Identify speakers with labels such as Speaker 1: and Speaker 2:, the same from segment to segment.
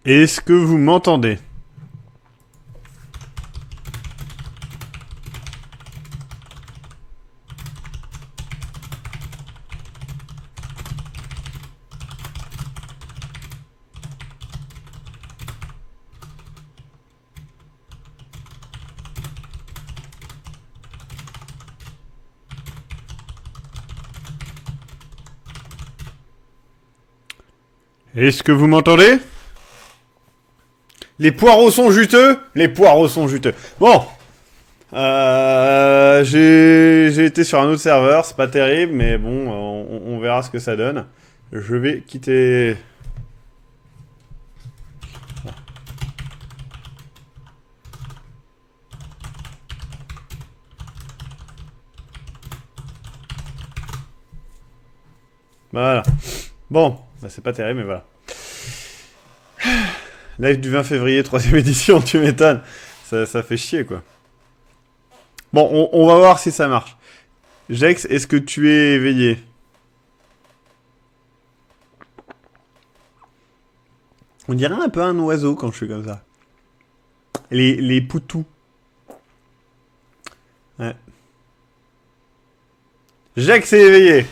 Speaker 1: Est-ce que vous m'entendez? Est-ce que vous m'entendez? Les poireaux sont juteux? Les poireaux sont juteux. Bon. J'ai été sur un autre serveur, c'est pas terrible, mais bon, on verra ce que ça donne. Je vais quitter... Voilà. Bon, bah, c'est pas terrible, mais voilà. Live du 20 février, 3ème édition, tu m'étonnes. Ça fait chier, quoi. Bon, on va voir si ça marche. Jex, est-ce que tu es éveillé? On dirait un peu un oiseau quand je suis comme ça. Les poutous. Ouais. Jex est éveillé.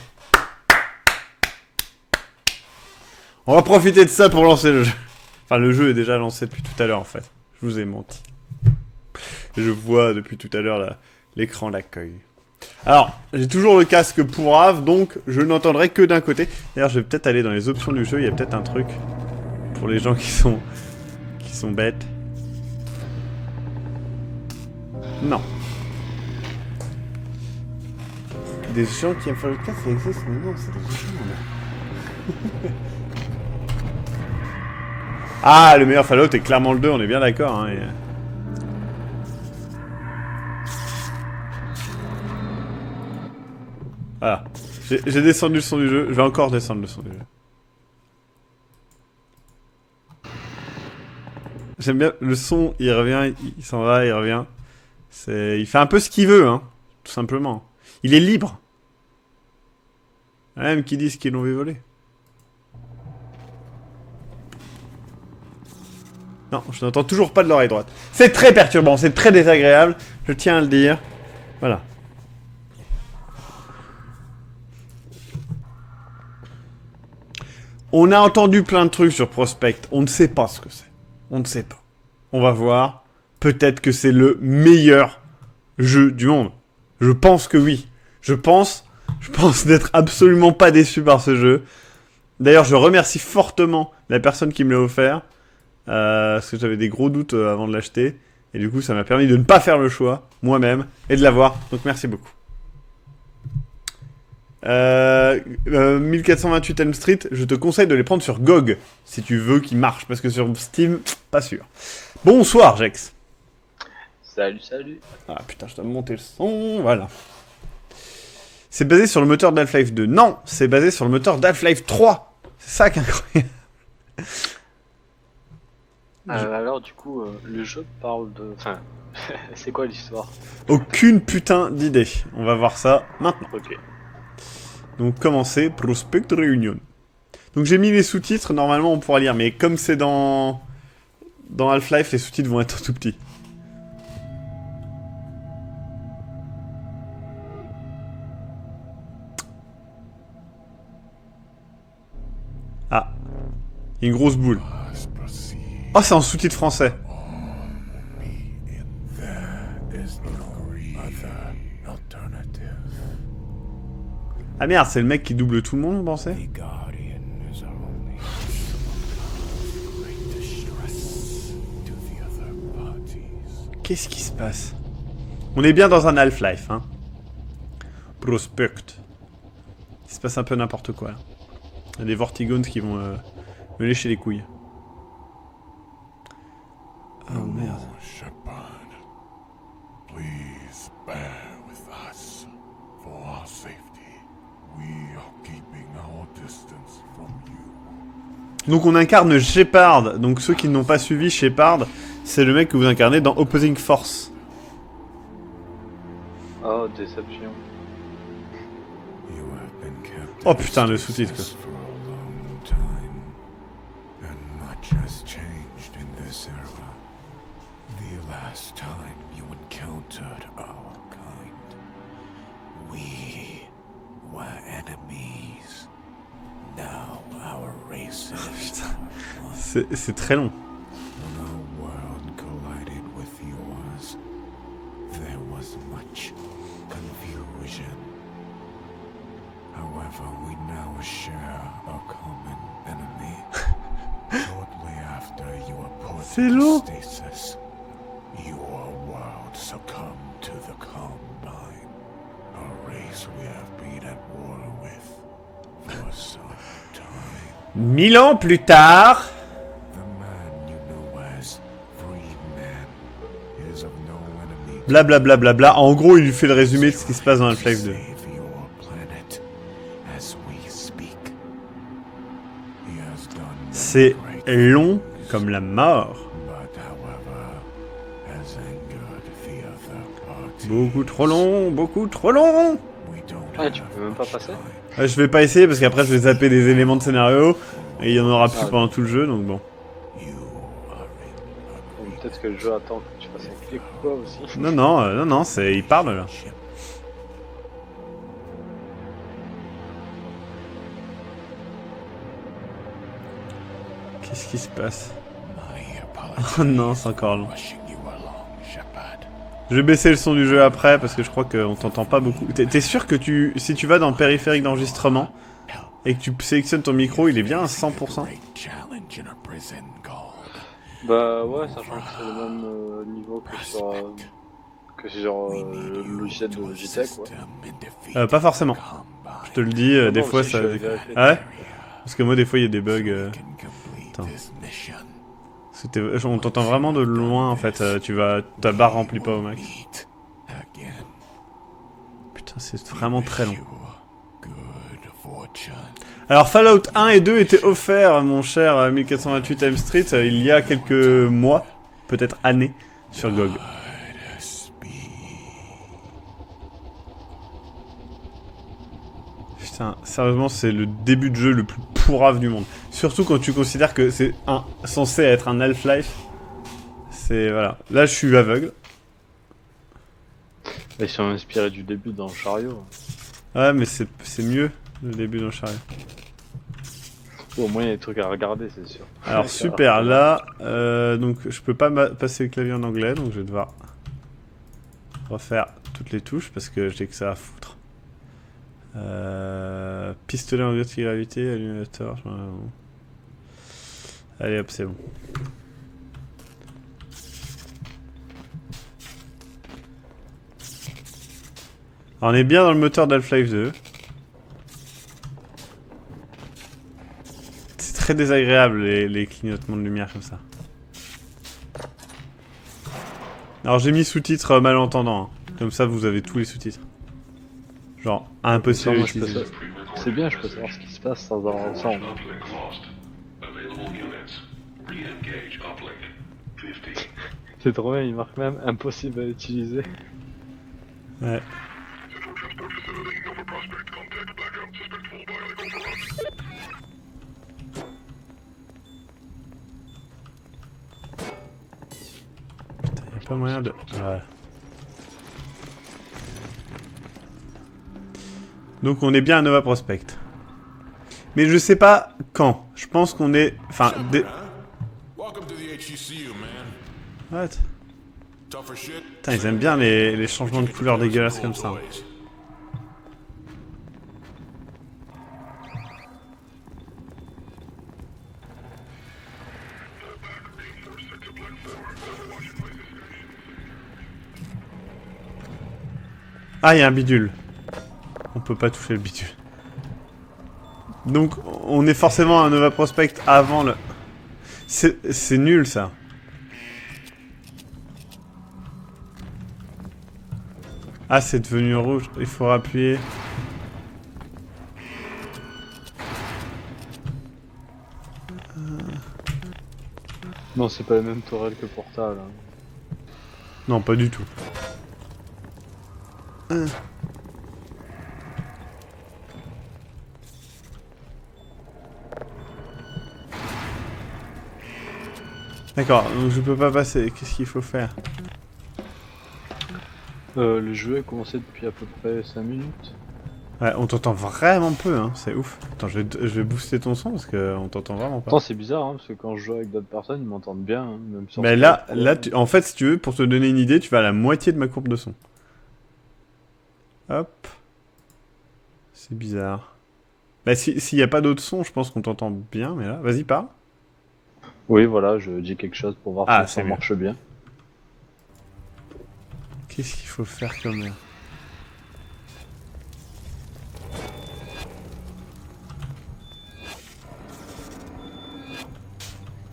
Speaker 1: On va profiter de ça pour lancer le jeu. Enfin, le jeu est déjà lancé depuis tout à l'heure, en fait. Je vous ai menti. Je vois depuis tout à l'heure l'écran d'accueil. Alors, j'ai toujours le casque pourrave, donc je n'entendrai que d'un côté. D'ailleurs, je vais peut-être aller dans les options du jeu. Il y a peut-être un truc pour les gens qui sont bêtes. Non. Des gens qui aiment faire le casque, ça existe, mais non, c'est des gens, Ah, le meilleur Fallout est clairement le 2, on est bien d'accord. Hein, et... Voilà. J'ai descendu le son du jeu, je vais encore descendre le son du jeu. J'aime bien, le son, il revient, il s'en va, il revient. Il fait un peu ce qu'il veut, hein, tout simplement. Il est libre. Même qui disent qu'ils l'ont vu voler. Non, je n'entends toujours pas de l'oreille droite. C'est très perturbant, c'est très désagréable, je tiens à le dire. Voilà. On a entendu plein de trucs sur Prospect, on ne sait pas ce que c'est. On ne sait pas. On va voir. Peut-être que c'est le meilleur jeu du monde. Je pense que oui. Je pense n'être absolument pas déçu par ce jeu. D'ailleurs, je remercie fortement la personne qui me l'a offert. Parce que j'avais des gros doutes avant de l'acheter. Et du coup, ça m'a permis de ne pas faire le choix, moi-même, et de l'avoir. Donc merci beaucoup. 1428 Elm Street, je te conseille de les prendre sur GOG, si tu veux qu'ils marchent, parce que sur Steam, pas sûr. Bonsoir, Jex.
Speaker 2: Salut, salut.
Speaker 1: Ah putain, je dois monter le son, voilà. C'est basé sur le moteur d'Half-Life 2. Non, c'est basé sur le moteur d'Half-Life 3. C'est ça qui est incroyable.
Speaker 2: Alors du coup, le jeu parle de... Enfin, c'est quoi l'histoire?
Speaker 1: Aucune putain d'idée. On va voir ça maintenant.
Speaker 2: Ok.
Speaker 1: Donc commencer, Prospect Reunion. Donc j'ai mis les sous-titres, normalement on pourra lire, mais comme c'est dans Half-Life, les sous-titres vont être tout petits. Ah. Il y a une grosse boule. Oh, c'est en sous-titre français. Ah merde, c'est le mec qui double tout le monde, vous pensez? Qu'est-ce qui se passe? On est bien dans un Half-Life, hein. Prospect. Il se passe un peu n'importe quoi, là. Il y a des Vortigons qui vont me lécher les couilles. Oh merde.
Speaker 3: Please bear with us for our safety. We are keeping our distance from you.
Speaker 1: Donc on incarne Shepard. Donc ceux qui n'ont pas suivi Shepard, c'est le mec que vous incarnez dans Opposing Force.
Speaker 2: Oh, déception.
Speaker 1: Oh putain, le sous-titre quoi.
Speaker 3: enemies. Now our races
Speaker 1: Putain.
Speaker 3: are one.
Speaker 1: C'est très long.
Speaker 3: When our world collided with yours, there was much confusion. However, we now share a common enemy. Shortly after you were put
Speaker 1: C'est
Speaker 3: into
Speaker 1: long.
Speaker 3: stasis, your world succumbed to the Combine, a race we have been at war with for some time.
Speaker 1: 1000 ans plus tard.
Speaker 3: The man you know as Freedman is of no enemy.
Speaker 1: Blablabla. Bla, bla, bla. En gros, il lui fait le résumé de ce qui se passe dans Half-Life 2.
Speaker 3: Save your planet as we speak. He has done many
Speaker 1: C'est
Speaker 3: great
Speaker 1: long
Speaker 3: things,
Speaker 1: comme la mort.
Speaker 3: but however, has angered the other party.
Speaker 1: Beaucoup trop long, beaucoup trop long.
Speaker 3: We don't
Speaker 2: Ah, tu
Speaker 3: have
Speaker 2: peux même pas
Speaker 3: much
Speaker 2: passer
Speaker 3: time.
Speaker 1: Je vais pas essayer parce qu'après je vais zapper des éléments de scénario et il y en aura plus
Speaker 2: Ah.
Speaker 1: pendant tout le jeu, donc bon.
Speaker 3: You are in a
Speaker 2: Ou peut-être que le jeu attend que tu fasses un clic ou quoi aussi.
Speaker 1: Non, c'est il parle là.
Speaker 3: ship.
Speaker 1: Qu'est-ce qui se passe?
Speaker 3: My apologies
Speaker 1: Oh non, c'est encore long.
Speaker 3: for rushing you along, Shepard.
Speaker 1: Je vais baisser le son du jeu après parce que je crois qu'on t'entend pas beaucoup. T'es sûr que si tu vas dans le périphérique d'enregistrement et que tu sélectionnes ton micro, il est bien à 100%?
Speaker 3: Great challenge in a prison called
Speaker 2: Bah ouais, sachant que c'est le même niveau que sur le logiciel de JTech, ouais.
Speaker 1: Pas forcément. Je te le dis, des
Speaker 2: non,
Speaker 1: fois
Speaker 2: si,
Speaker 1: ça...
Speaker 2: je vais vérifier.
Speaker 1: Ah ouais? Parce que moi des fois il y a des bugs...
Speaker 3: Attends.
Speaker 1: On t'entend vraiment de loin en fait, ta barre remplit pas au max. Putain, c'est vraiment très long. Alors Fallout 1 et 2 étaient offerts, mon cher 1428 Elm Street, il y a quelques mois, peut-être années, sur GOG. Putain, sérieusement, c'est le début de jeu le plus pourrave du monde. Surtout quand tu considères que c'est censé être un Half-Life. C'est... voilà. Là, je suis aveugle.
Speaker 2: Ils sont inspirés du début dans le chariot.
Speaker 1: Ouais, mais c'est mieux, le début d'un chariot.
Speaker 2: Au moins, il y a des trucs à regarder, c'est sûr.
Speaker 1: Alors, super, là... donc, je peux pas passer le clavier en anglais, donc je vais devoir refaire toutes les touches, parce que j'ai que ça à foutre. Pistolet en antigravité, illuminateur... Allez hop, c'est bon. Alors, on est bien dans le moteur d'Half-Life 2. C'est très désagréable les clignotements de lumière comme ça. Alors j'ai mis sous-titres malentendants, hein. Comme ça vous avez tous les sous-titres. Genre impossible à
Speaker 2: Moi, je peux
Speaker 1: utiliser.
Speaker 2: c'est bien, je peux savoir ce qui se passe sans avoir ensemble. C'est trop bien, il marque même impossible à utiliser.
Speaker 1: Ouais. Putain, y a pas moyen de... Ouais. Donc on est bien à Nova Prospect. Mais je sais pas quand. Je pense qu'on est... Enfin...
Speaker 3: Welcome to the HECU, man.
Speaker 1: What?
Speaker 3: Tougher shit.
Speaker 1: Putain, ils aiment bien les changements de couleurs dégueulasses comme ça. Ah, il y a un bidule. On peut pas toucher le bidule. Donc, on est forcément à Nova Prospect avant le... C'est nul, ça. Ah, c'est devenu rouge. Il faut appuyer.
Speaker 2: Non, c'est pas la même tourelle que Portal. Hein.
Speaker 1: Non, pas du tout. D'accord, donc je peux pas passer. Qu'est-ce qu'il faut faire?
Speaker 2: Le jeu a commencé depuis à peu près 5 minutes.
Speaker 1: Ouais, on t'entend vraiment peu, hein, c'est ouf. Attends, je vais booster ton son parce qu'on t'entend vraiment pas.
Speaker 2: Pourtant, c'est bizarre, hein, parce que quand je joue avec d'autres personnes, ils m'entendent bien, hein, même sur
Speaker 1: Mais
Speaker 2: Skype,
Speaker 1: là, en fait, si tu veux, pour te donner une idée, tu vas à la moitié de ma courbe de son. Hop. C'est bizarre. Bah, s'il n'y a pas d'autres sons, je pense qu'on t'entend bien, mais là, vas-y, parle.
Speaker 2: Oui, voilà, je dis quelque chose pour voir
Speaker 1: Ah,
Speaker 2: si
Speaker 1: c'est
Speaker 2: ça
Speaker 1: mieux.
Speaker 2: marche bien.
Speaker 1: Qu'est-ce qu'il faut faire comme...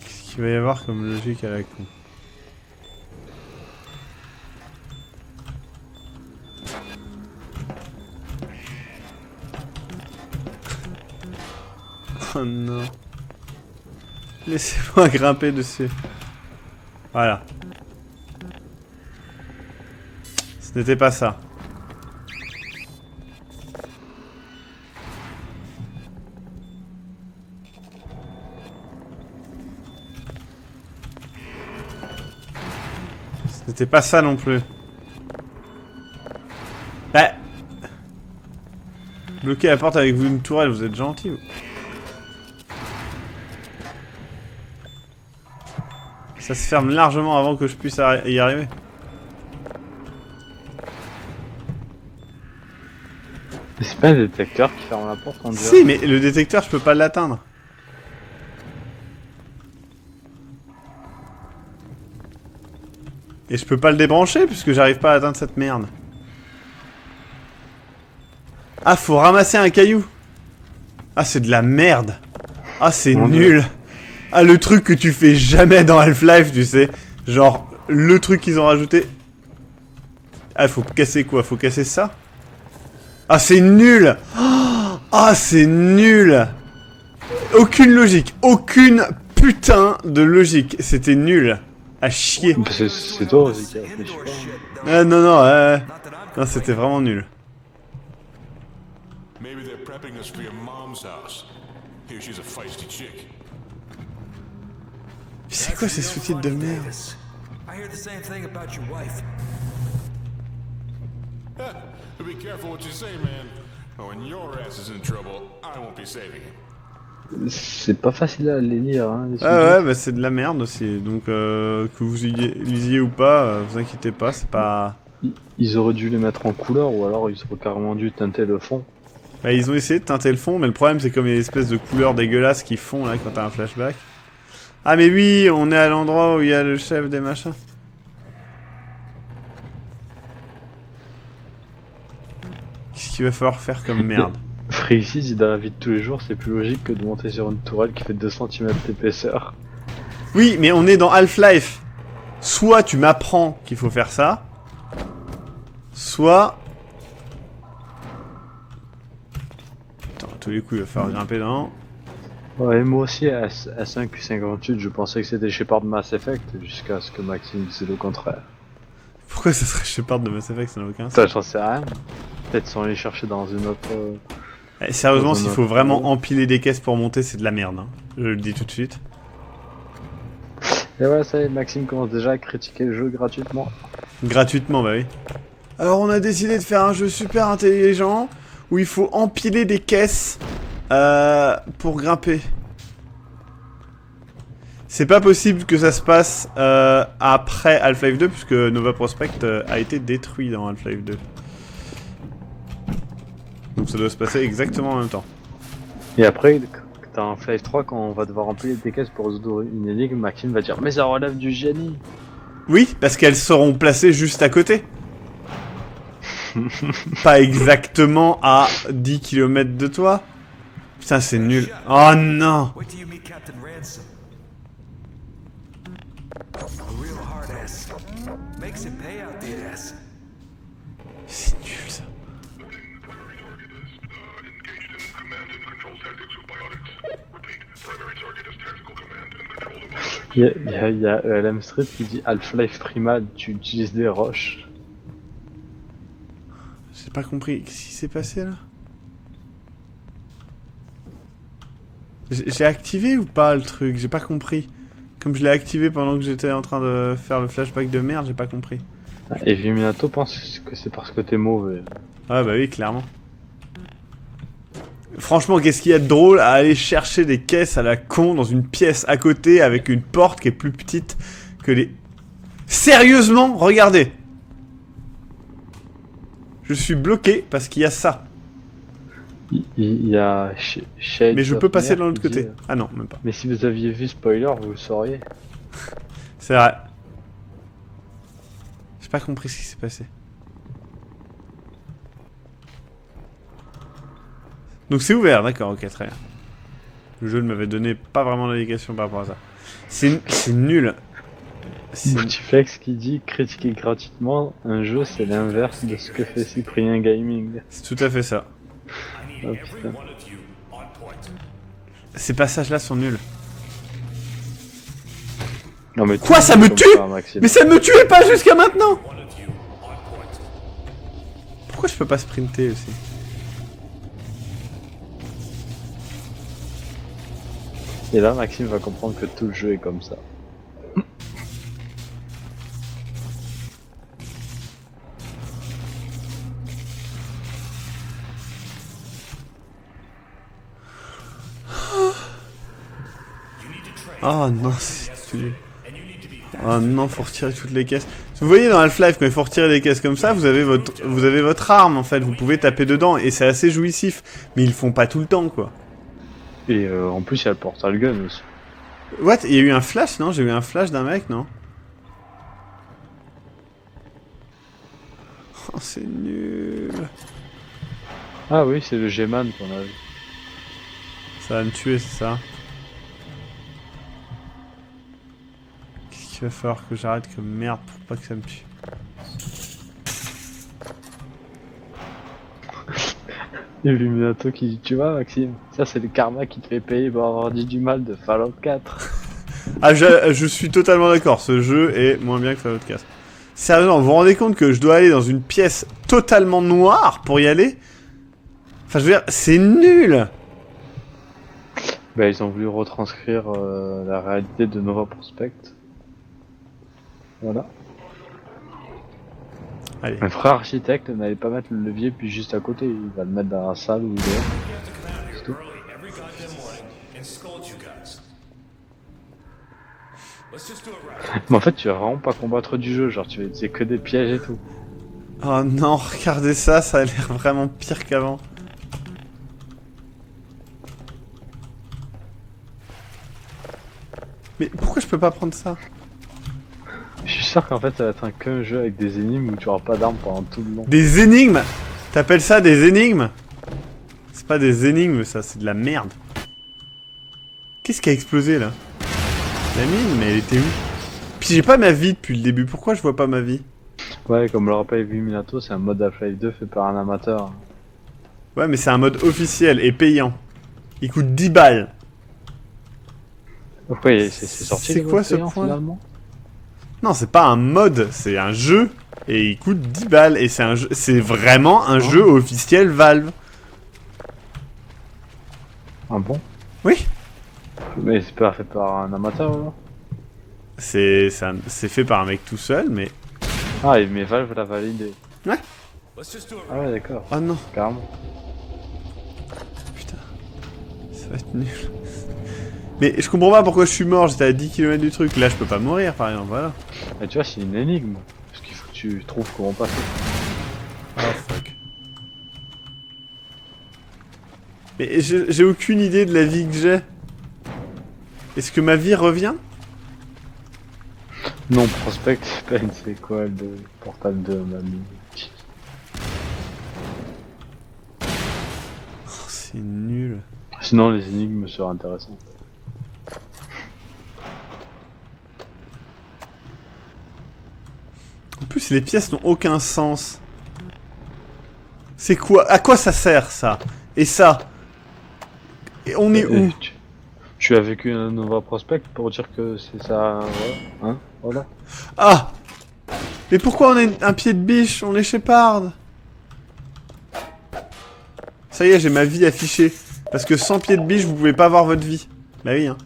Speaker 1: Qu'est-ce qu'il va y avoir comme logique à la con? Oh non. Laissez-moi grimper dessus. Voilà. Ce n'était pas ça. Ce n'était pas ça non plus. Bah. Bloquer la porte avec vous une tourelle, vous êtes gentil. Ça se ferme largement avant que je puisse y arriver.
Speaker 2: C'est pas un détecteur qui ferme la porte, on dirait.
Speaker 1: Si, mais le détecteur, je peux pas l'atteindre. Et je peux pas le débrancher puisque j'arrive pas à atteindre cette merde. Ah, faut ramasser un caillou. Ah, c'est de la merde. Ah, c'est nul. Ah, le truc que tu fais jamais dans Half-Life, tu sais. Genre, le truc qu'ils ont rajouté. Ah, faut casser quoi? Faut casser ça? Ah, c'est nul. Ah, c'est nul. Aucune logique. Aucune putain de logique. C'était nul. À chier.
Speaker 2: C'est toi aussi qui a réfléchi pas.
Speaker 1: Ah, non, non, non, c'était vraiment nul.
Speaker 3: Maybe they're prepping us for your mom's house. Here she's a feisty chick.
Speaker 1: C'est quoi ces sous-titres de merde?
Speaker 4: I hear the same thing about your wife.
Speaker 3: Be careful what you say, man. When your ass is in trouble, I won't be saving it.
Speaker 2: C'est pas facile à les lire, hein. Les
Speaker 1: Ah
Speaker 2: sujets.
Speaker 1: ouais, bah c'est de la merde aussi. Donc que vous lisiez ou pas, vous inquiétez pas, c'est pas...
Speaker 2: Ils auraient dû les mettre en couleur, ou alors ils auraient carrément dû teinter le fond.
Speaker 1: Bah ils ont essayé de teinter le fond, mais le problème c'est comme il y a une espèce de couleurs dégueulasses qui font là quand t'as un flashback. Ah mais oui, on est à l'endroit où il y a le chef des machins. Qu'est-ce qu'il va falloir faire comme merde?
Speaker 2: Frexy dit dans la vie de tous les jours, c'est plus logique que de monter sur une tourelle qui fait 2 cm d'épaisseur.
Speaker 1: Oui, mais on est dans Half-Life. Soit tu m'apprends qu'il faut faire ça, soit... Attends, à tous les coups il va falloir grimper dedans.
Speaker 2: Ouais, moi aussi, à 5Q58, je pensais que c'était Shepard de Mass Effect, jusqu'à ce que Maxime dise le contraire.
Speaker 1: Pourquoi ça serait Shepard de Mass Effect? Ça n'a aucun sens.
Speaker 2: Ça, j'en sais rien. Peut-être sont allés chercher dans une autre...
Speaker 1: Eh, sérieusement,
Speaker 2: Dans
Speaker 1: s'il
Speaker 2: un
Speaker 1: faut
Speaker 2: autre
Speaker 1: vraiment
Speaker 2: niveau.
Speaker 1: empiler des caisses pour monter, c'est de la merde. Hein. Je le dis tout de suite.
Speaker 2: Et ouais, ça y est, Maxime commence déjà à critiquer le jeu gratuitement.
Speaker 1: Gratuitement, bah oui. Alors, on a décidé de faire un jeu super intelligent où il faut empiler des caisses pour grimper. C'est pas possible que ça se passe après Half-Life 2 puisque Nova Prospect a été détruit dans Half-Life 2. Donc ça doit se passer exactement en même temps.
Speaker 2: Et après, dans Half-Life 3, quand on va devoir remplir des caisses pour résoudre une énigme, Maxime va dire « Mais ça relève du génie !»
Speaker 1: Oui, parce qu'elles seront placées juste à côté. Pas exactement à 10 km de toi. Putain, c'est nul. Oh non!
Speaker 4: Wait till you meet Captain Ransom. A real hard ass. Makes him pay out the ass.
Speaker 1: C'est nul ça.
Speaker 2: Il y a ELM Street qui dit « Half-Life Primal, tu utilises des roches.
Speaker 1: J'ai pas compris. Qu'est-ce qui s'est passé là? J'ai activé ou pas le truc? J'ai pas compris. Comme je l'ai activé pendant que j'étais en train de faire le flashback de merde, j'ai pas compris. »
Speaker 2: Et Viminato pense que c'est parce que t'es mauvais.
Speaker 1: Ah bah oui, clairement. Franchement, qu'est-ce qu'il y a de drôle à aller chercher des caisses à la con dans une pièce à côté avec une porte qui est plus petite que les... Sérieusement, regardez. Je suis bloqué parce qu'il y a ça.
Speaker 2: Il y a Shades
Speaker 1: Mais je
Speaker 2: of
Speaker 1: peux passer
Speaker 2: Mer
Speaker 1: de l'autre
Speaker 2: qui dit,
Speaker 1: côté. Ah non, même pas.
Speaker 2: Mais si vous aviez vu spoiler, vous le sauriez.
Speaker 1: C'est vrai. J'ai pas compris ce qui s'est passé. Donc c'est ouvert, d'accord, ok, très bien. Le jeu ne m'avait donné pas vraiment d'indication par rapport à ça. C'est nul.
Speaker 2: Multiflex qui dit critiquer gratuitement un jeu, c'est l'inverse de ce que fait Cyprien Gaming.
Speaker 1: C'est tout à fait ça.
Speaker 2: Oh, putain.
Speaker 1: Ces passages-là sont nuls.
Speaker 2: Non, mais
Speaker 1: Quoi,
Speaker 2: tout
Speaker 1: ça me
Speaker 2: comme
Speaker 1: tue
Speaker 2: ça, Maxime.
Speaker 1: Mais ça me tuait pas jusqu'à maintenant. Pourquoi je peux pas sprinter aussi?
Speaker 2: Et là, Maxime va comprendre que tout le jeu est comme ça.
Speaker 1: Oh non, c'est nul. Oh non, faut retirer toutes les caisses. Vous voyez dans Half-Life, quand il faut retirer les caisses comme ça, vous avez votre arme en fait, vous pouvez taper dedans et c'est assez jouissif. Mais ils le font pas tout le temps quoi.
Speaker 2: Et en plus, il y a le portal gun aussi.
Speaker 1: What? Il y a eu un flash, non? J'ai eu un flash d'un mec, non? Oh, c'est nul.
Speaker 2: Ah oui, c'est le G-Man qu'on a vu.
Speaker 1: Ça va me tuer, c'est ça? Qu'est-ce qu'il va falloir que j'arrête comme merde pour pas que ça me tue?
Speaker 2: Il y a Illuminato qui dit, tu vois Maxime, ça c'est le karma qui te fait payer pour avoir dit du mal de Fallout 4.
Speaker 1: Ah, je suis totalement d'accord, ce jeu est moins bien que Fallout 4. Sérieusement, vous vous rendez compte que je dois aller dans une pièce totalement noire pour y aller? Enfin, je veux dire, c'est nul!
Speaker 2: Bah ils ont voulu retranscrire la réalité de Nova Prospect. Voilà.
Speaker 1: Allez.
Speaker 2: Un frère architecte n'allait pas mettre le levier puis juste à côté, il va le mettre dans la salle où il est. C'est tout. Mais en fait tu vas vraiment pas combattre du jeu, genre tu vas utiliser que des pièges et tout.
Speaker 1: Oh non, regardez ça, ça a l'air vraiment pire qu'avant. Mais pourquoi je peux pas prendre ça?
Speaker 2: Je suis sûr qu'en fait ça va être qu'un jeu avec des énigmes où tu auras pas d'armes pendant tout le long.
Speaker 1: Des énigmes? T'appelles ça des énigmes? C'est pas des énigmes ça, c'est de la merde. Qu'est-ce qui a explosé là? La mine, mais elle était où? Puis j'ai pas ma vie depuis le début, pourquoi je vois pas ma vie?
Speaker 2: Ouais, comme le rappelle Illuminato, c'est un mode Half-Life 2 fait par un amateur.
Speaker 1: Ouais, mais c'est un mode officiel et payant. Il coûte 10 balles.
Speaker 2: Ouais, c'est sorti.
Speaker 1: C'est
Speaker 2: le
Speaker 1: quoi
Speaker 2: mode
Speaker 1: ce
Speaker 2: payant,
Speaker 1: point?
Speaker 2: finalement
Speaker 1: Non, c'est pas un mode, c'est un jeu. Et il coûte 10 balles. Et c'est un jeu, c'est vraiment un jeu officiel Valve.
Speaker 2: Ah bon?
Speaker 1: Oui.
Speaker 2: Mais c'est pas fait par un amateur là?
Speaker 1: C'est fait par un mec tout seul, mais...
Speaker 2: Ah, mais Valve l'a validé.
Speaker 1: Ouais.
Speaker 2: Ah ouais, d'accord,
Speaker 1: Oh non,
Speaker 2: carrément.
Speaker 1: putain. Ça va être nul. Mais je comprends pas pourquoi je suis mort, j'étais à 10 km du truc. Là, je peux pas mourir, par exemple, voilà.
Speaker 2: Et tu vois, c'est une énigme. Parce qu'il faut que tu trouves comment passer.
Speaker 1: Oh fuck. Mais j'ai aucune idée de la vie que j'ai. Est-ce que ma vie revient?
Speaker 2: Non, Prospect, c'est pas une séquelle de Portal 2, mamie.
Speaker 1: Oh, c'est nul.
Speaker 2: Sinon, les énigmes seraient intéressantes.
Speaker 1: En plus, les pièces n'ont aucun sens. C'est quoi? À quoi ça sert, ça? Et ça? Et on est où?
Speaker 2: Tu as vécu un Nova Prospect pour dire que c'est ça, voilà, hein, voilà.
Speaker 1: Ah! Mais pourquoi on a un pied de biche? On est Shepard. Ça y est, j'ai ma vie affichée. Parce que sans pied de biche, vous pouvez pas avoir votre vie. Bah oui, hein.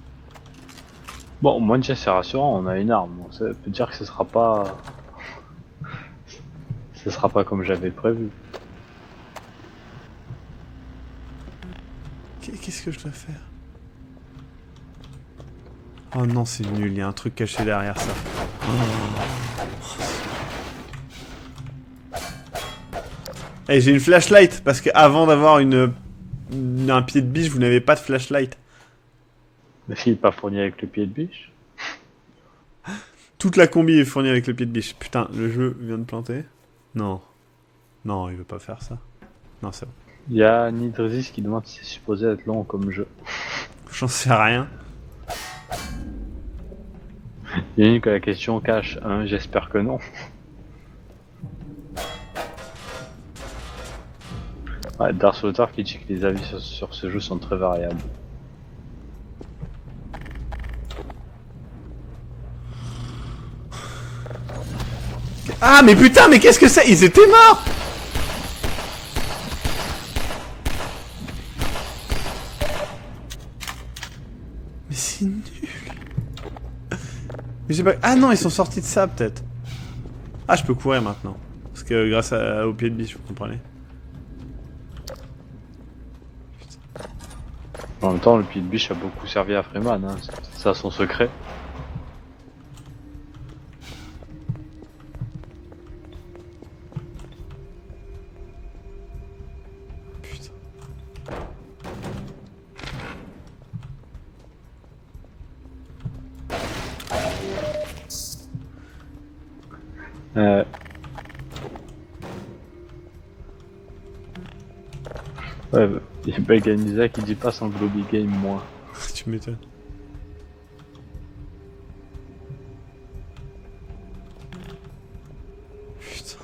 Speaker 2: Bon, au moins déjà c'est rassurant, on a une arme, donc ça peut dire que ce sera pas... Ce sera pas comme j'avais prévu.
Speaker 1: Qu'est-ce que je dois faire? Oh non, c'est nul, il y a un truc caché derrière ça. Eh, j'ai une flashlight, parce que avant d'avoir un pied de biche, vous n'avez pas de flashlight.
Speaker 2: Mais s'il n'est pas fourni avec le pied de biche.
Speaker 1: Toute la combi est fournie avec le pied de biche. Putain, le jeu vient de planter. Non. Non, il veut pas faire ça. Non, c'est bon.
Speaker 2: Il y a Nidrizis qui demande si c'est supposé être long comme jeu.
Speaker 1: J'en sais rien.
Speaker 2: Il y a une que la question cache, hein, j'espère que non. Ouais, Dark Souls qui dit que les avis sur ce jeu sont très variables.
Speaker 1: Ah, mais putain, mais qu'est-ce que c'est? Ils étaient morts! Mais c'est nul. Mais j'ai pas... Ah non, ils sont sortis de ça, peut-être. Ah, je peux courir maintenant. Parce que grâce au pied de biche, vous comprenez.
Speaker 2: En même temps, le pied de biche a beaucoup servi à Freeman, hein. C'est ça son secret.
Speaker 1: Putain.
Speaker 2: Ouais, il y a Baganiza qui dit pas sans Globy Game moi.
Speaker 1: Tu m'étonnes. Putain.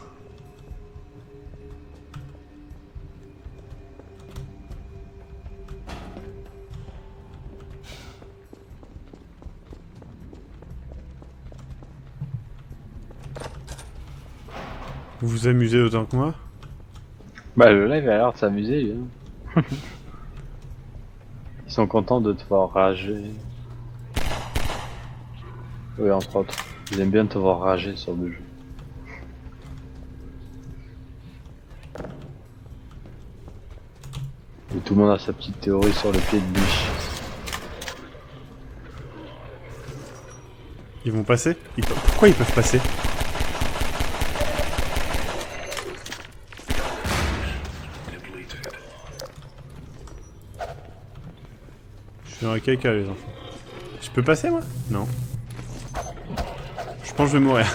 Speaker 1: Vous vous amusez autant que moi?
Speaker 2: Bah le live a l'air de s'amuser, hein. Ils sont contents de te voir rager. Oui, entre autres. Ils aiment bien te voir rager sur le jeu. Et tout le monde a sa petite théorie sur le pied de biche.
Speaker 1: Ils vont passer? Pourquoi ils peuvent passer? Je suis dans la caca, les enfants. Je peux passer, moi? Non. Je pense que je vais mourir.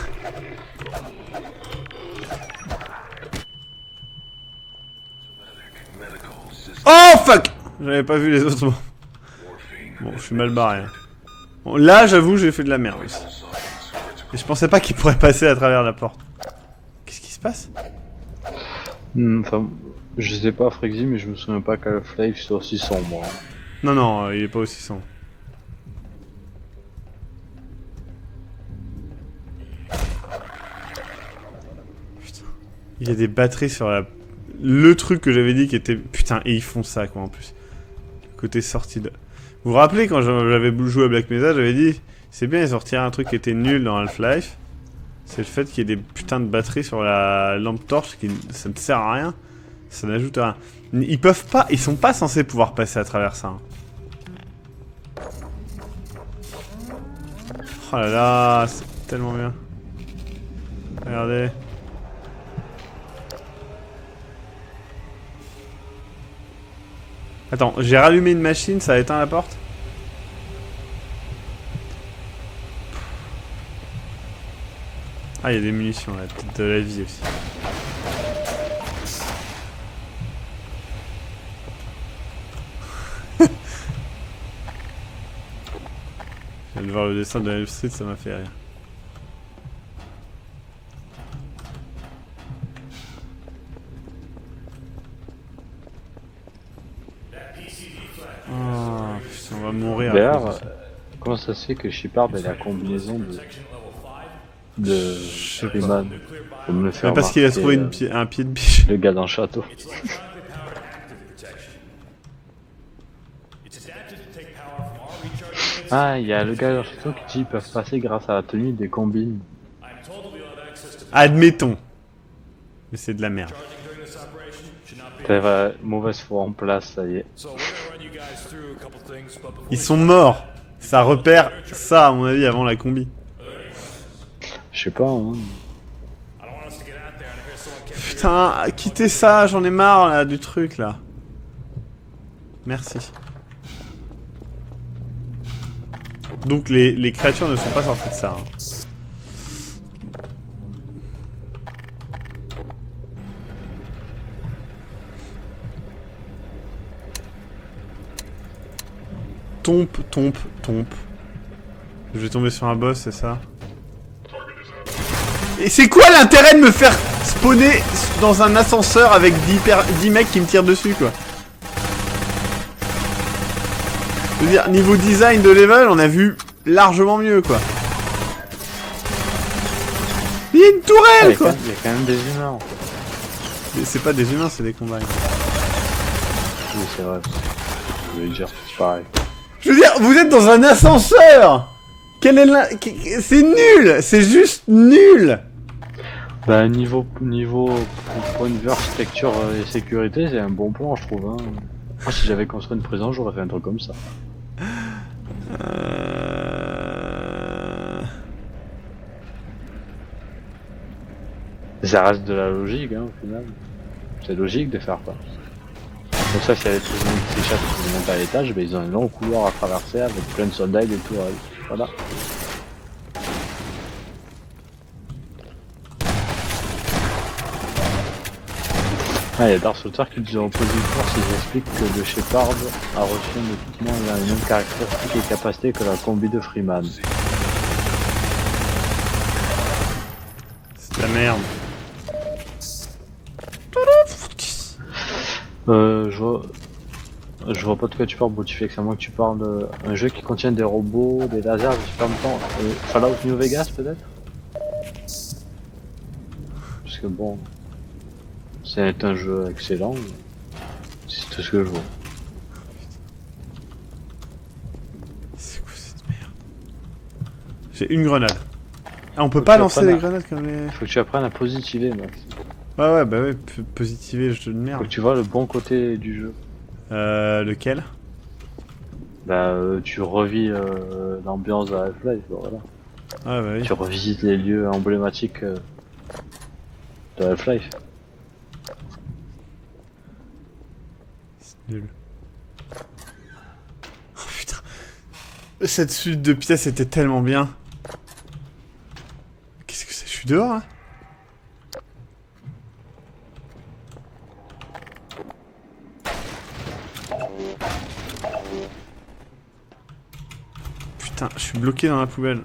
Speaker 1: Oh fuck! J'avais pas vu les autres. Bon, je suis mal barré. Hein. Bon, là, j'avoue, j'ai fait de la merde aussi. Et je pensais pas qu'il pourrait passer à travers la porte. Qu'est-ce qui se passe?
Speaker 2: Enfin, je sais pas Frexy, mais je me souviens pas qu'Half-Life soit aussi sombre. Hein.
Speaker 1: Non, non, il est pas aussi sombre. Putain. Il y a des batteries sur la... Le truc que j'avais dit qui était... Putain, et ils font ça, quoi, en plus. Côté sortie de... Vous vous rappelez, quand j'avais joué à Black Mesa, j'avais dit... C'est bien, ils ont retiré un truc qui était nul dans Half-Life. C'est le fait qu'il y ait des putains de batteries sur la lampe torche, qui... ça ne sert à rien. Ça n'ajoute à rien. Ils peuvent pas... Ils sont pas censés pouvoir passer à travers ça. Hein. Oh là là, c'est tellement bien. Regardez. Attends, j'ai rallumé une machine, ça a éteint la porte? Ah, il y a des munitions là, peut-être de la vie aussi. Je viens de voir le dessin de Elf Street, ça m'a fait rire. Oh, putain, on va mourir.
Speaker 2: D'ailleurs, comment ça se fait que Shepard ait la combinaison de Freeman pour me le faire?
Speaker 1: Mais parce qu'il a trouvé un pied de biche.
Speaker 2: Le gars dans le château. Ah, il y a le gars dans le château qui dit qu'ils peuvent passer grâce à la tenue des combines.
Speaker 1: Admettons. Mais c'est de la merde.
Speaker 2: T'avais mauvaise foi en place, ça y est.
Speaker 1: Ils sont morts. Ça repère ça, à mon avis, avant la combi.
Speaker 2: Je sais pas, hein.
Speaker 1: Putain, quittez ça, j'en ai marre là du truc là. Merci. Donc les créatures ne sont pas sorties de ça. Hein. Tompe. Je vais tomber sur un boss, c'est ça? Et c'est quoi l'intérêt de me faire spawner dans un ascenseur avec 10 mecs qui me tirent dessus, quoi? Je veux dire, niveau design de level, on a vu largement mieux, quoi. Il y a une tourelle, quoi!
Speaker 2: Il y a quand même des humains, en fait.
Speaker 1: Mais c'est pas des humains, c'est des combats.
Speaker 2: Oui, c'est vrai. Je voulais dire, c'est pareil.
Speaker 1: Je veux dire, vous êtes dans un ascenseur! Quel est c'est nul! C'est juste nul!
Speaker 2: Bah, niveau point de vue architecture et sécurité, c'est un bon plan, je trouve. Hein. Moi, si j'avais construit une prison, j'aurais fait un truc comme ça. Ça reste de la logique, hein, au final. C'est logique de faire ça. Pour ça, s'il y avait des prisonniers qui s'échappent et qui montent à l'étage, ben, ils ont un long couloir à traverser avec plein de soldats et des tourelles. Voilà. Ah, il y a Dark Souls qui dit en position s'ils expliquent que le Shepard a reçu un équipement ayant les mêmes caractéristiques et capacités que la combi de Freeman.
Speaker 1: C'est de la merde.
Speaker 2: Je vois pas de quoi tu parles, Botiflex, à moins que tu parles d'un jeu qui contient des robots, des lasers, des super mutants. Fallout New Vegas peut-être? Parce que bon, c'est un jeu excellent, c'est tout ce que je vois.
Speaker 1: C'est quoi cette merde? J'ai une grenade. Ah, on peut pas lancer des grenades comme les...
Speaker 2: Faut que tu apprennes à positiver, Max.
Speaker 1: Ouais, bah ouais, positiver, je te
Speaker 2: Faut
Speaker 1: merde.
Speaker 2: que tu vois le bon côté du jeu.
Speaker 1: Lequel?
Speaker 2: Bah, tu revis l'ambiance de Half-Life, voilà.
Speaker 1: Ah bah oui.
Speaker 2: Tu revisites les lieux emblématiques de Half-Life.
Speaker 1: C'est nul. Oh putain. Cette suite de pièces était tellement bien. Qu'est-ce que c'est? Je suis dehors, hein? Putain, je suis bloqué dans la poubelle.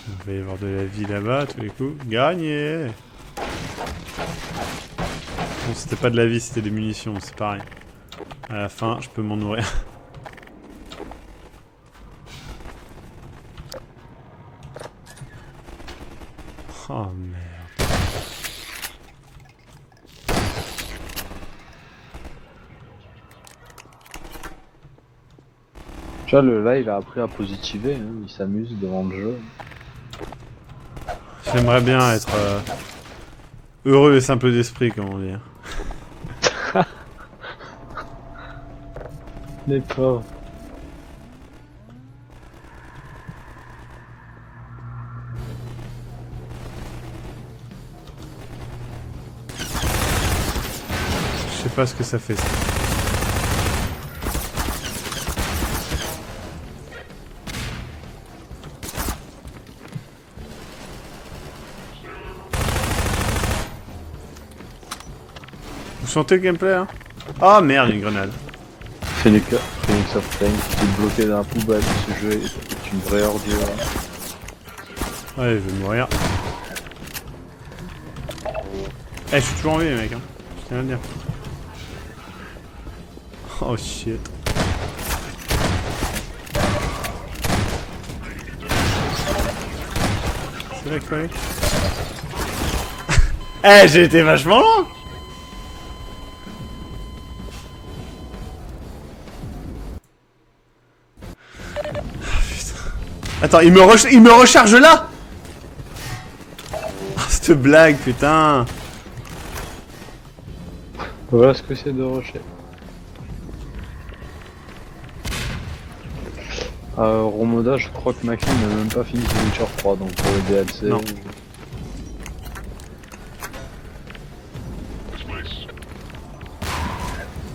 Speaker 1: Il va y avoir de la vie là-bas à tous les coups. Gagné! Bon, c'était pas de la vie, c'était des munitions, c'est pareil. À la fin, je peux m'en nourrir. Oh merde.
Speaker 2: Tu vois, le live a appris à positiver, hein, il s'amuse devant le jeu.
Speaker 1: J'aimerais bien être heureux et simple d'esprit, comme on dit.
Speaker 2: Les pauvres.
Speaker 1: Je sais pas ce que ça fait ça. Vous sentez le gameplay hein? Ah merde, une grenade.
Speaker 2: Phoenix of Flame, qui est bloqué dans la poubelle, ce jeu est une vraie ordure.
Speaker 1: Ouais, je vais mourir. Eh, je suis toujours en vie, les mecs, hein. Je tiens à le dire. Oh shit. C'est vrai que Eh, j'ai été vachement loin. Attends, il me recharge là. cette blague, putain.
Speaker 2: Voilà ce que c'est de rusher. Romoda, je crois que Maxime n'a même pas fini The Witcher 3, donc pour le DLC.
Speaker 1: Non.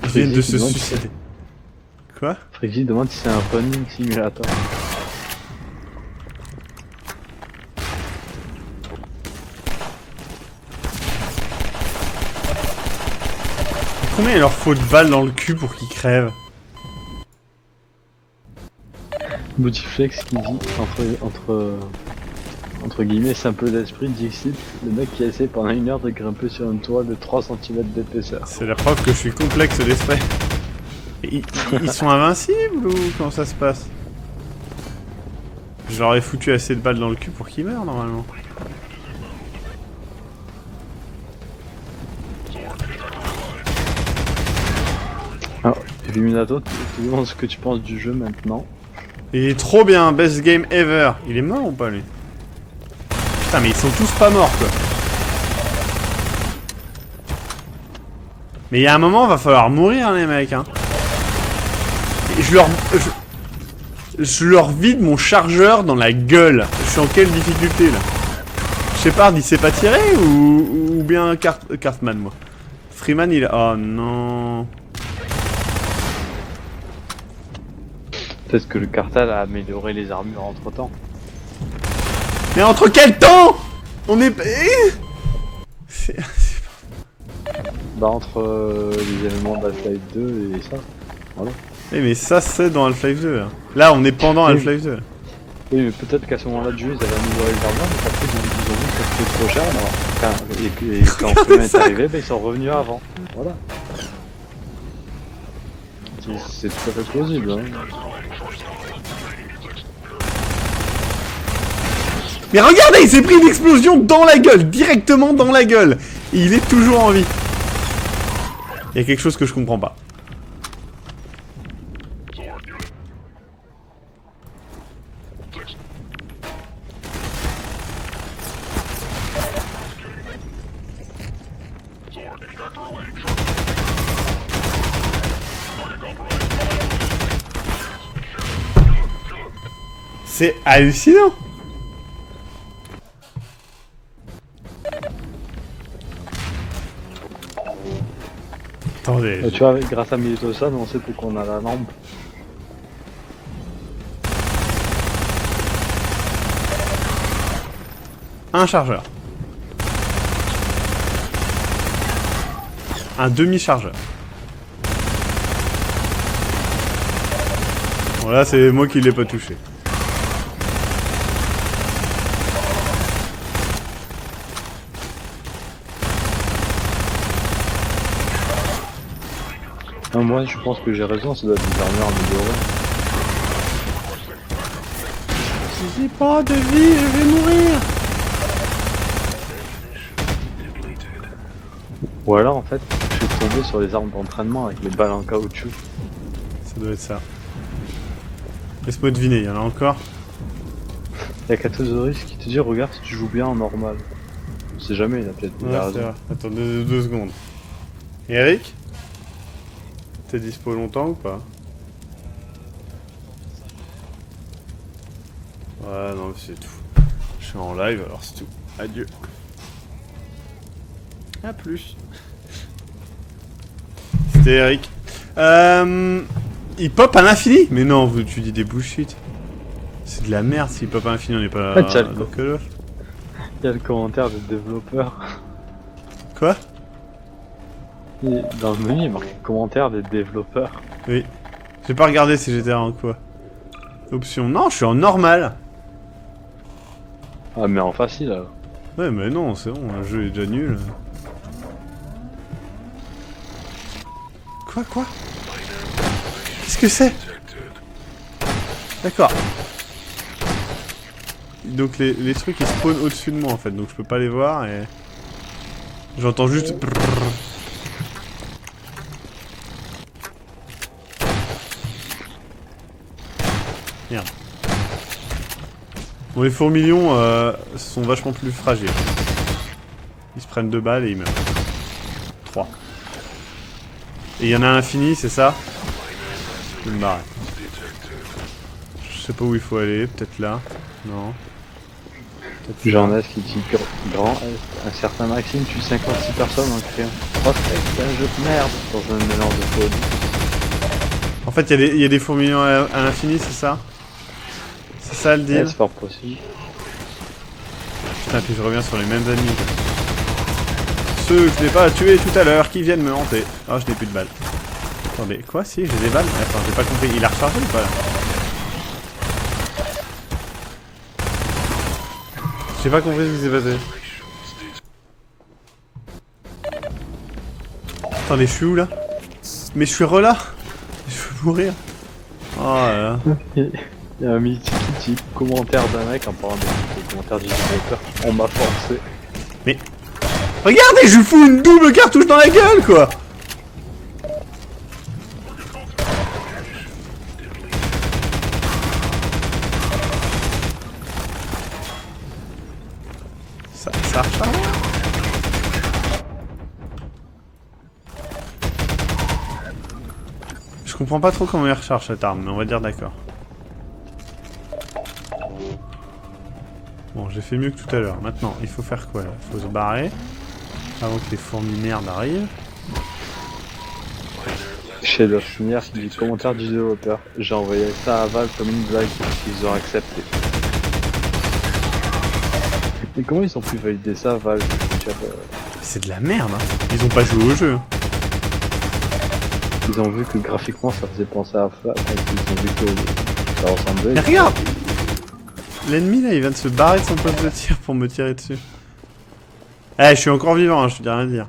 Speaker 1: Ils viennent de se suicider. Quoi?
Speaker 2: Frixie demande si c'est un running simulator.
Speaker 1: Combien il leur faut de balles dans le cul pour qu'ils crèvent?
Speaker 2: Botiflex qui dit entre guillemets simple d'esprit, Dixit, le mec qui a essayé pendant 1 heure de grimper sur une toile de 3 cm d'épaisseur.
Speaker 1: C'est la preuve que je suis complexe d'esprit. Ils sont invincibles ou comment ça se passe? Je leur ai foutu assez de balles dans le cul pour qu'ils meurent normalement.
Speaker 2: Alors, Illuminato, tu demandes ce que tu penses du jeu maintenant.
Speaker 1: Il est trop bien, best game ever. Il est mort ou pas lui? Putain mais ils sont tous pas morts quoi. Mais il y a un moment va falloir mourir les mecs hein. Et je leur vide mon chargeur dans la gueule. Je suis en quelle difficulté là? Shepard il sait pas tirer ou bien Cartman moi? Freeman il a... Oh non.
Speaker 2: Peut-être que le cartel a amélioré les armures entre temps.
Speaker 1: Mais entre quel temps? On est...
Speaker 2: Bah entre les éléments d'Half-Life 2 et ça, voilà.
Speaker 1: Oui mais ça c'est dans Half-Life 2 là. Là on est pendant
Speaker 2: Oui.
Speaker 1: Half-Life 2.
Speaker 2: Oui mais peut-être qu'à ce moment-là du jeu ils avaient amélioré les armures, mais après ils ont vu que c'était trop cher, alors, et quand Freeman est arrivé, bah, ils sont revenus avant. Voilà. C'est tout à fait plausible hein.
Speaker 1: Mais regardez, il s'est pris une explosion dans la gueule, directement dans la gueule. Et il est toujours en vie. Il y a quelque chose que je comprends pas. C'est hallucinant. Attendez.
Speaker 2: Tu vois, grâce à Militosan, on sait pourquoi on a la lampe.
Speaker 1: Un chargeur. Un demi-chargeur. Bon là c'est moi qui l'ai pas touché.
Speaker 2: Non, moi je pense que j'ai raison, ça doit être des armures améliorées.
Speaker 1: J'ai pas de vie, je vais mourir.
Speaker 2: Ou alors en fait, je suis tombé sur les armes d'entraînement avec les balles en caoutchouc.
Speaker 1: Ça doit être ça. Laisse-moi deviner, il y en a encore.
Speaker 2: Il y a Katozoris qui te dit regarde si tu joues bien en normal. On sait jamais, il a peut-être
Speaker 1: Ouais,
Speaker 2: raison.
Speaker 1: c'est vrai. Attends 2 secondes. Eric? T'es dispo longtemps ou pas? Ouais, non, c'est tout. Je suis en live, alors c'est tout. Adieu. A plus. C'était Eric. Il pop à l'infini? Mais non, tu dis des bullshit. C'est de la merde s'il pop à l'infini, on n'est pas
Speaker 2: Ah, tiens,
Speaker 1: dans Call of.
Speaker 2: Il y a le commentaire des développeurs.
Speaker 1: Quoi?
Speaker 2: Et dans le menu, il y a marqué commentaire des développeurs.
Speaker 1: Oui. J'ai pas regardé si j'étais en quoi. Option. Non, je suis en normal.
Speaker 2: Ah, mais en facile alors.
Speaker 1: Ouais, mais non, c'est bon, le jeu est déjà nul. Quoi? Qu'est-ce que c'est? D'accord. Donc les trucs ils spawnent au-dessus de moi en fait, donc je peux pas les voir et... J'entends juste... Merde. Bon, les fourmilions sont vachement plus fragiles. Ils se prennent 2 balles et ils meurent. 3. Et il y en a un infini, c'est ça? Je vais me barrer. Je sais pas où il faut aller, peut-être là. Non.
Speaker 2: J'en ai qui dit grand Est. Un certain Maxime tue 56 personnes en criant Prospect, c'est un jeu de merde dans un mélange de folie.
Speaker 1: En fait, il y a des fourmillons à l'infini, c'est ça? C'est ça le deal?
Speaker 2: C'est fort possible.
Speaker 1: Putain, puis je reviens sur les mêmes ennemis. Ceux que je n'ai pas tués tout à l'heure qui viennent me hanter. Oh, je n'ai plus de balles. Attendez, quoi? Si, j'ai des balles? Attends, j'ai pas compris. Il a rechargé ou pas là? J'ai pas compris ce qui s'est passé. Attendez, je suis où là? Mais je suis là. Je veux mourir. Oh là là.
Speaker 2: Il y a un petit commentaire d'un mec en parlant des commentaires du développeur. On m'a forcé.
Speaker 1: Mais... Regardez, je lui fous une double cartouche dans la gueule quoi. Ça recharge. Je comprends pas trop comment il recharge cette arme, mais on va dire d'accord. Bon, j'ai fait mieux que tout à l'heure. Maintenant, il faut faire quoi là? Il faut se barrer avant que les fourmis merde arrivent.
Speaker 2: Chez leur finir, qui dit commentaire du développeur. J'ai envoyé ça à Valve comme une blague, ils ont accepté. Mais comment ils ont pu valider ça, Valve?
Speaker 1: C'est de la merde, hein. Ils ont pas joué au jeu.
Speaker 2: Ils ont vu que graphiquement ça faisait penser à Flash, ils ont vu que ça ressemblait.
Speaker 1: Mais regarde! L'ennemi là, il vient de se barrer de son poste de tir pour me tirer dessus. Eh, je suis encore vivant, hein, je te dis rien à dire.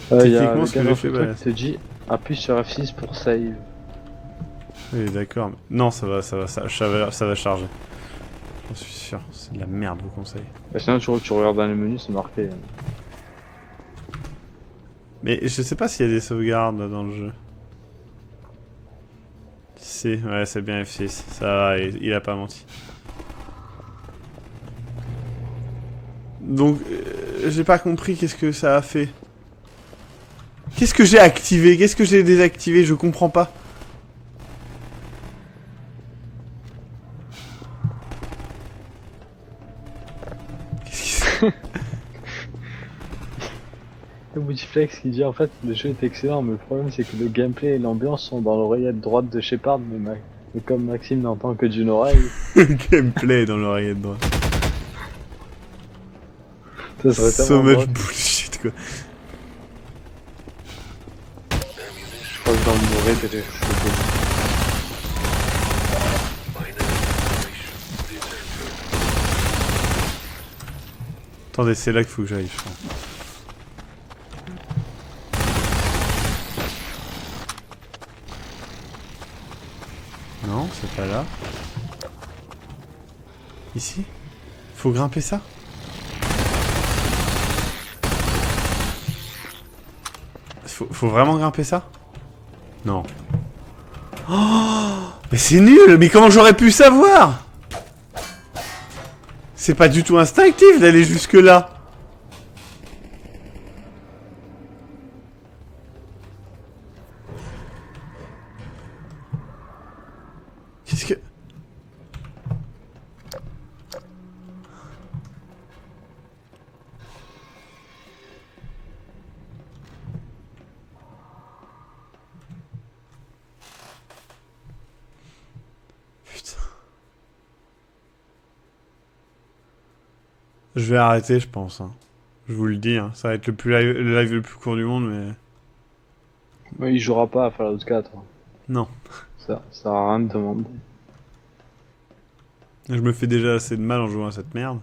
Speaker 1: Techniquement, ce que j'ai fait,
Speaker 2: te dit appuie sur F6 pour save.
Speaker 1: Oui, d'accord. Mais... Non, ça va charger. J'en suis sûr. C'est de la merde, vos conseils.
Speaker 2: Bah, sinon, tu regardes dans les menus, c'est marqué.
Speaker 1: Mais je sais pas s'il y a des sauvegardes dans le jeu. Si, ouais, c'est bien F6. Ça va, il a pas menti. Donc, j'ai pas compris qu'est-ce que ça a fait. Qu'est-ce que j'ai activé? Qu'est-ce que j'ai désactivé? Je comprends pas. Qu'est-ce qui se...
Speaker 2: Le Multiplex qui dit en fait le jeu est excellent, mais le problème c'est que le gameplay et l'ambiance sont dans l'oreillette droite de Shepard, mais comme Maxime n'entend que d'une oreille.
Speaker 1: Gameplay dans l'oreillette droite.
Speaker 2: Ça serait
Speaker 1: So
Speaker 2: tellement
Speaker 1: much
Speaker 2: drôle.
Speaker 1: bullshit quoi.
Speaker 2: Je crois que dans le mourir de rire.
Speaker 1: Attendez, c'est là qu'il faut que j'aille, je pense. Non, c'est pas là. Ici? Faut grimper ça? Faut vraiment grimper ça? Non. Oh, mais c'est nul! Mais comment j'aurais pu savoir? C'est pas du tout instinctif d'aller jusque là. Qu'est-ce que... Putain. Je vais arrêter, je pense. Hein. Je vous le dis, hein. Ça va être le live le plus court du monde, mais...
Speaker 2: Mais il jouera pas à Fallout 4.
Speaker 1: Non.
Speaker 2: Ça sert à rien de demander.
Speaker 1: Je me fais déjà assez de mal en jouant à cette merde.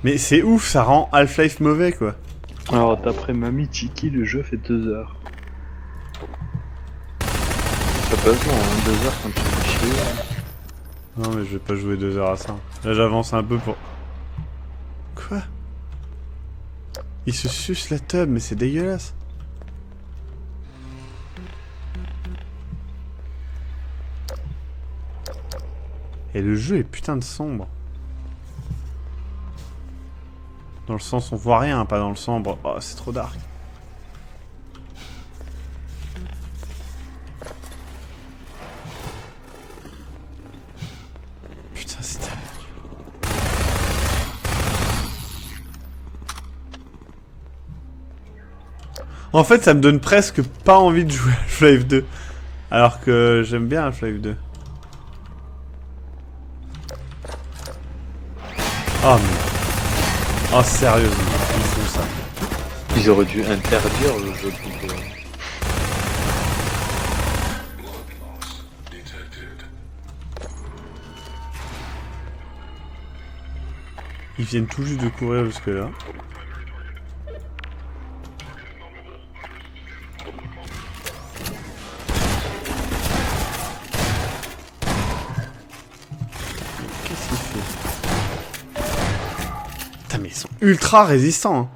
Speaker 1: Mais c'est ouf, ça rend Half-Life mauvais, quoi.
Speaker 2: Alors, d'après Mamie Tiki, le jeu fait 2 heures. Ça passe long, hein, 2 heures quand tu fais chier.
Speaker 1: Non, mais je vais pas jouer 2 heures à ça. Là, j'avance un peu pour... Quoi? Il se suce la tub, mais c'est dégueulasse. Et le jeu est putain de sombre. Dans le sens on voit rien, pas dans le sombre. Oh, c'est trop dark. Putain, c'est tellement... En fait, ça me donne presque pas envie de jouer à Half-Life 2. Alors que j'aime bien Half-Life 2. Oh mais... Oh sérieusement, ils font ça.
Speaker 2: Ils auraient dû interdire le jeu de vidéo.
Speaker 1: Ils viennent tout juste de courir jusque là. Qu'est-ce qu'il fait? Putain mais ils sont ultra résistants hein.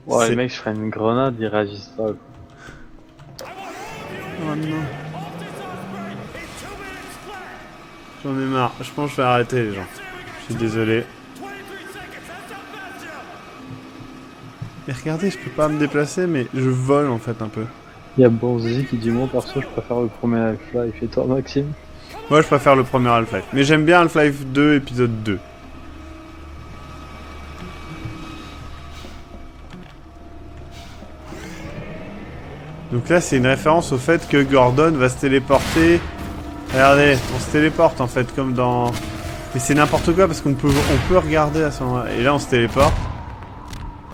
Speaker 2: Ouais,
Speaker 1: C'est-
Speaker 2: les mecs, je ferais une grenade, ils réagissent pas.
Speaker 1: Oh non. J'en ai marre, je pense que je vais arrêter les gens. Je suis désolé. Mais regardez, je peux pas me déplacer mais je vole en fait un peu.
Speaker 2: Il y a Bonzi qui dit moi perso je préfère le premier Half-Life et toi Maxime?
Speaker 1: Moi je préfère le premier Half-Life. Mais j'aime bien Half-Life 2 épisode 2. Donc là c'est une référence au fait que Gordon va se téléporter. Regardez, on se téléporte en fait comme dans... Mais c'est n'importe quoi parce qu'on peut regarder à ce moment-là. Et là on se téléporte.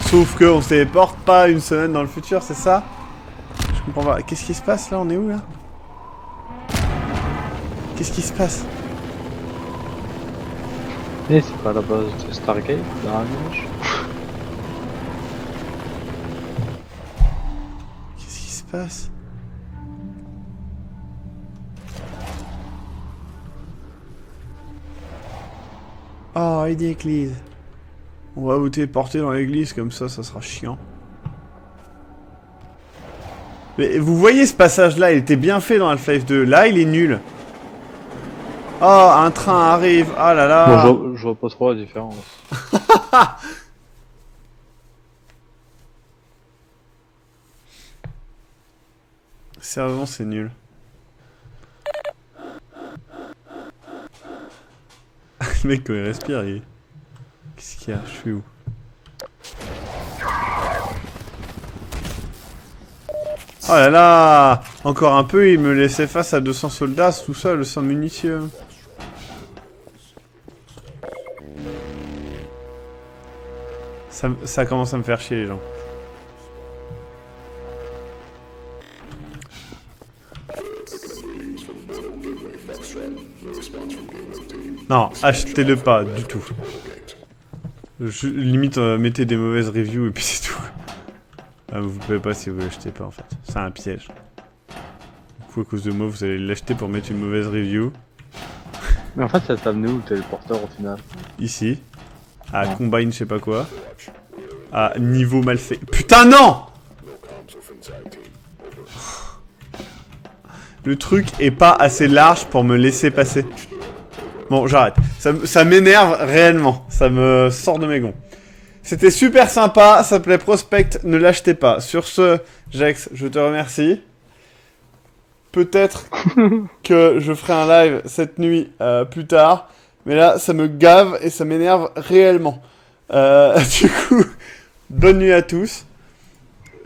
Speaker 1: Sauf que on se téléporte pas une semaine dans le futur, c'est ça? Je comprends pas. Qu'est-ce qui se passe là? On est où là? Qu'est-ce qui se passe?
Speaker 2: Eh, c'est pas la base de Stargate dans la neige?
Speaker 1: Qu'est-ce qui se passe? Oh, une église. On va vous téléporter dans l'église, comme ça sera chiant. Mais vous voyez ce passage-là, il était bien fait dans Half-Life 2. Là, il est nul. Oh, un train arrive. Ah là là.
Speaker 2: Bon, je vois pas trop la différence.
Speaker 1: Sérieusement, c'est nul. Le mec, quand il respire, il... Qu'est-ce qu'il y a? Je suis où? Oh là là! Encore un peu, il me laissait face à 200 soldats tout seul, sans munitions. Ça commence à me faire chier, les gens. Non, achetez-le pas, du tout. Limite, mettez des mauvaises reviews et puis c'est tout. Ah, vous pouvez pas si vous l'achetez pas en fait. C'est un piège. Du coup, à cause de moi, vous allez l'acheter pour mettre une mauvaise review.
Speaker 2: Mais en fait, ça t'a amené où le téléporteur au final?
Speaker 1: Ici. À Combine, je sais pas quoi. À niveau mal fait. Putain, non! Le truc est pas assez large pour me laisser passer. Bon, j'arrête. Ça m'énerve réellement. Ça me sort de mes gonds. C'était super sympa. Ça s'appelait Prospect. Ne l'achetez pas. Sur ce, Jex, je te remercie. Peut-être que je ferai un live cette nuit plus tard. Mais là, ça me gave et ça m'énerve réellement. Du coup, bonne nuit à tous.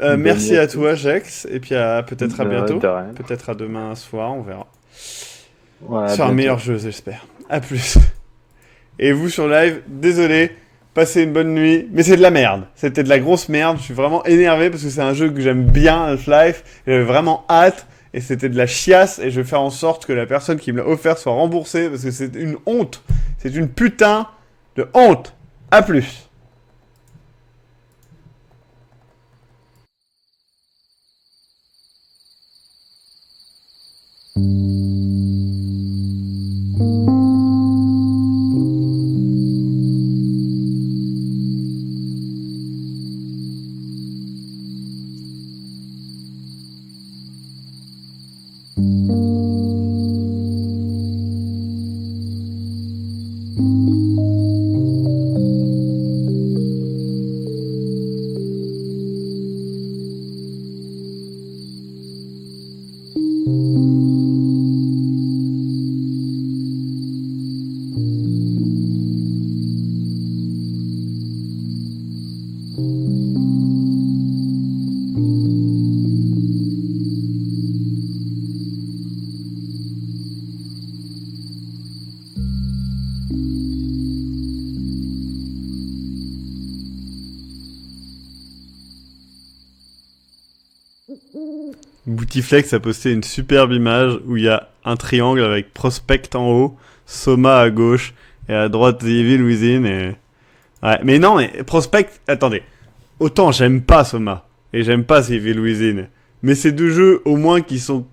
Speaker 1: Merci à toi, Jex. Et puis peut-être à bientôt. Peut-être à demain soir, on verra.
Speaker 2: Ouais,
Speaker 1: Sur un meilleur jeu, j'espère. À plus. Et vous sur live, désolé, passez une bonne nuit, mais c'est de la merde. C'était de la grosse merde, je suis vraiment énervé parce que c'est un jeu que j'aime bien, Half-Life, j'avais vraiment hâte, et c'était de la chiasse, et je vais faire en sorte que la personne qui me l'a offert soit remboursée, parce que c'est une honte. C'est une putain de honte. À plus. Boutiflex a posté une superbe image où il y a un triangle avec Prospect en haut, Soma à gauche et à droite The Evil Within et... Ouais, mais non, mais Prospect... Attendez. Autant j'aime pas Soma et j'aime pas The Evil Within, mais c'est deux jeux au moins qui sont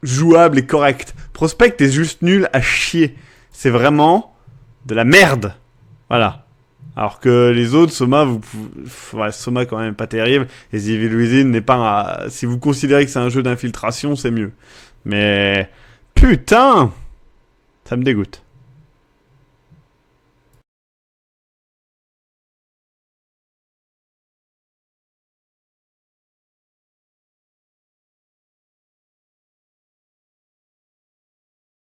Speaker 1: jouables et corrects. Prospect est juste nul à chier. C'est vraiment de la merde. Voilà. Alors que les autres, Soma, ouais, Soma quand même pas terrible. Et The Evil Within n'est pas si vous considérez que c'est un jeu d'infiltration, c'est mieux. Mais... Putain! Ça me dégoûte.